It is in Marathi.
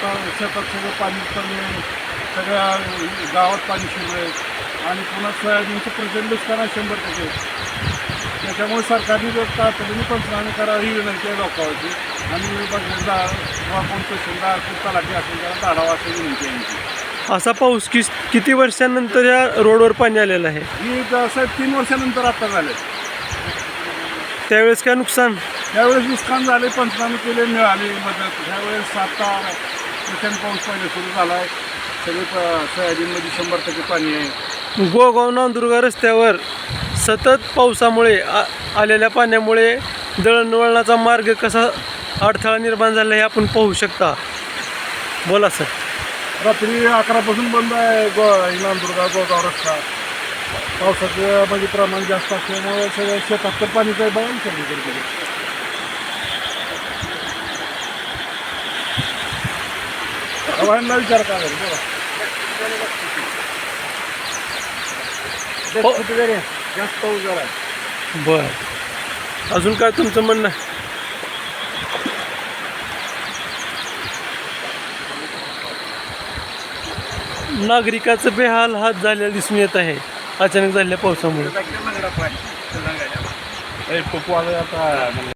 शेतात सगळं पाणी पडले, सगळ्या गावात पाणी शिरलं आणि पुन्हा सोयाबीनचं प्रचंड नुकसान आहे 100%. त्याच्यामुळे सरकारने जर तातडीने पंचनामे करावी ही विनंती आहे लोकांवरची आणि बघण्याचा किंवा कोण तहसीलदार तलाठी असेल त्याला काढावा अशी विनंती आहे आमची. असा पाऊस किती वर्षांनंतर या रोडवर पाणी आलेलं आहे? ही साहेब 3 वर्षानंतर आता झाले. त्यावेळेस काय नुकसान? त्यावेळेस नुकसान झाले, पंचनामे केले, मिळाले मदत. ह्यावेळेस आता प्रचंड पाऊस पहिले सुरू झाला आहे. सगळे सोयाबीनमध्ये 100% पाणी आहे. गोगाव नांदुर्गा रस्त्यावर सतत पावसामुळे आलेल्या पाण्यामुळे दळणवळणाचा मार्ग कसा अडथळा निर्माण झाला हे आपण पाहू शकता. बोला सर. रात्री 11 पासून बंद आहे नांदुर्गा गोगाव रस्ता. पावसाचं म्हणजे प्रमाण जास्त असल्यामुळे सगळ्या शेतात तर पाणीच आहे बघा सगळीकडे. आव्हानाला विचार का बघा जास्त पाऊस झाला. बर, अजून काय तुमचं म्हणणं? नागरिकाचं बेहाल हात झालेला दिसून येत आहे अचानक झालेल्या पावसामुळे. आता